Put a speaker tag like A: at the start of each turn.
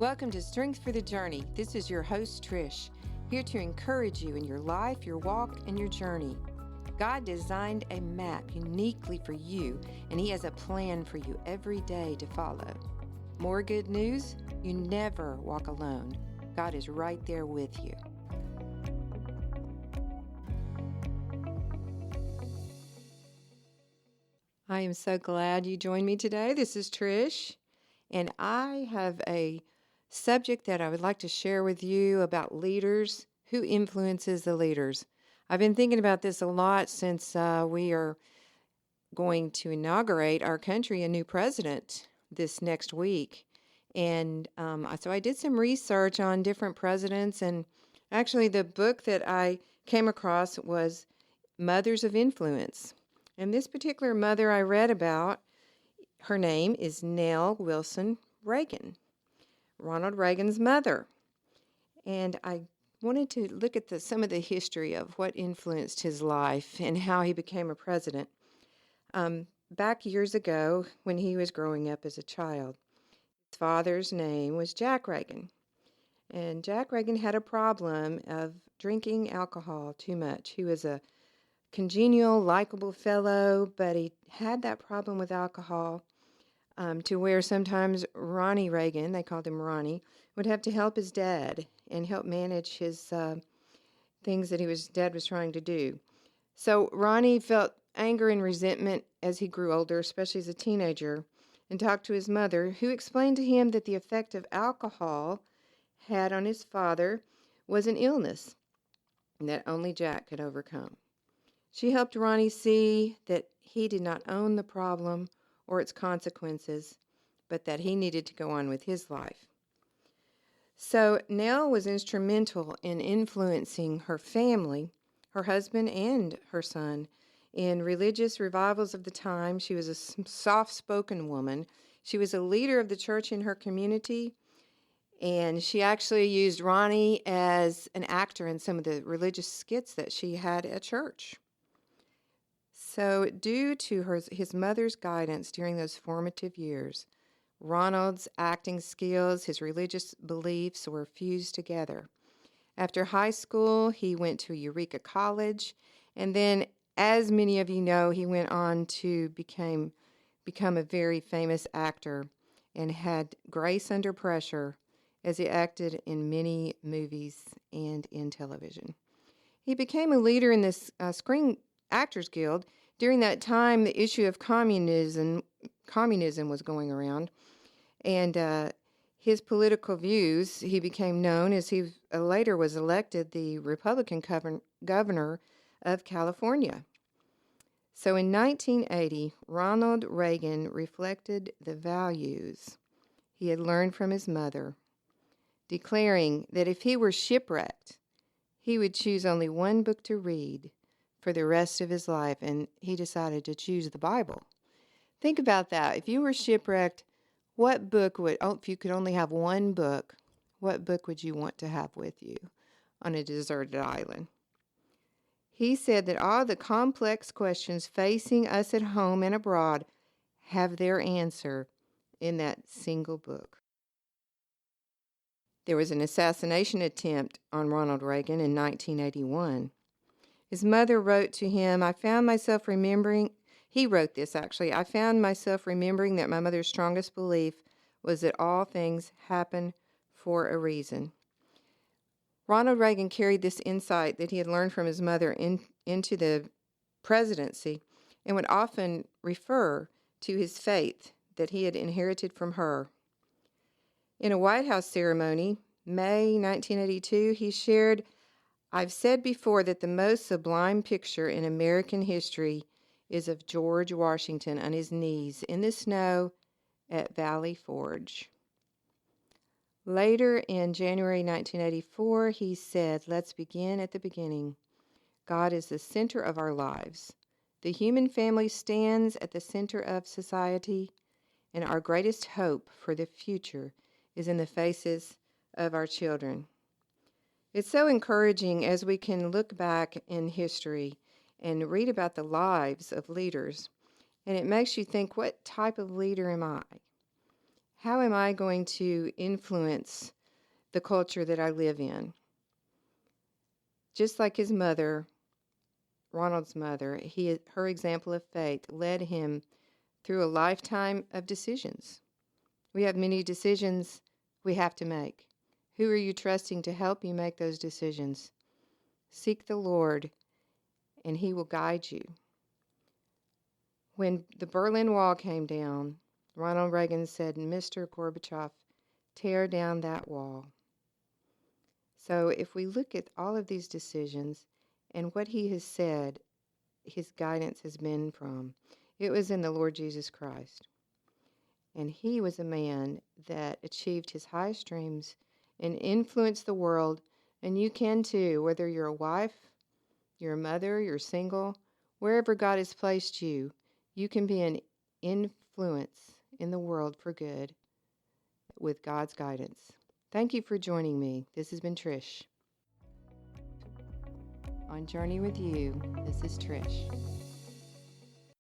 A: Welcome to Strength for the Journey. This is your host, Trish, here to encourage you in your life, your walk, and your journey. God designed a map uniquely for you, and He has a plan for you every day to follow. More good news? You never walk alone. God is right there with you. I am so glad you joined me today. This is Trish, and I have a subject that I would like to share with you about leaders. Who influences the leaders? I've been thinking about this a lot since we are going to inaugurate our country a new president this next week. And so I did some research on different presidents, and actually the book that I came across was Mothers of Influence. And this particular mother I read about, her name is Nelle Wilson Reagan, Ronald Reagan's mother. And I wanted to look at some of the history of what influenced his life and how he became a president. Back years ago, when he was growing up as a child, his father's name was Jack Reagan. And Jack Reagan had a problem of drinking alcohol too much. He was a congenial, likable fellow, but he had that problem with alcohol to where sometimes Ronnie Reagan, they called him Ronnie, would have to help his dad and help manage his things that his dad was trying to do. So Ronnie felt anger and resentment as he grew older, especially as a teenager, and talked to his mother, who explained to him that the effect of alcohol had on his father was an illness that only Jack could overcome. She helped Ronnie see that he did not own the problem or its consequences, but that he needed to go on with his life. So Nelle was instrumental in influencing her family, her husband and her son, in religious revivals of the time. She was a soft-spoken woman. She was a leader of the church in her community, and she actually used Ronnie as an actor in some of the religious skits that she had at church. So due to his mother's guidance during those formative years, Ronald's acting skills, his religious beliefs were fused together. After high school, he went to Eureka College, and then, as many of you know, he went on to become a very famous actor and had grace under pressure as he acted in many movies and in television. He became a leader in this Screen Actors Guild. During that time, the issue of communism was going around, and his political views, he became known as he later was elected the Republican governor of California. So in 1980, Ronald Reagan reflected the values he had learned from his mother, declaring that if he were shipwrecked, he would choose only one book to read for the rest of his life, and he decided to choose the Bible. Think about that. If you were shipwrecked, if you could only have one book, what book would you want to have with you on a deserted island? He said that all the complex questions facing us at home and abroad have their answer in that single book. There was an assassination attempt on Ronald Reagan in 1981. His mother wrote to him, I found myself remembering that my mother's strongest belief was that all things happen for a reason. Ronald Reagan carried this insight that he had learned from his mother into the presidency and would often refer to his faith that he had inherited from her. In a White House ceremony, May 1982, he shared, I've said before that the most sublime picture in American history is of George Washington on his knees in the snow at Valley Forge. Later in January 1984, he said, let's begin at the beginning. God is the center of our lives. The human family stands at the center of society, and our greatest hope for the future is in the faces of our children. It's so encouraging as we can look back in history and read about the lives of leaders, and it makes you think, what type of leader am I? How am I going to influence the culture that I live in? Just like his mother, Ronald's mother, her example of faith led him through a lifetime of decisions. We have many decisions we have to make. Who are you trusting to help you make those decisions? Seek the Lord, and He will guide you. When the Berlin Wall came down, Ronald Reagan said, "Mr. Gorbachev, tear down that wall." So if we look at all of these decisions and what he has said, his guidance has been from, it was in the Lord Jesus Christ. And he was a man that achieved his highest dreams and influenced the world. And you can too, whether you're a wife, you're a mother, you're single, wherever God has placed you, you can be an influence in the world for good with God's guidance. Thank you for joining me. This has been Trish. On Journey with You, this is Trish.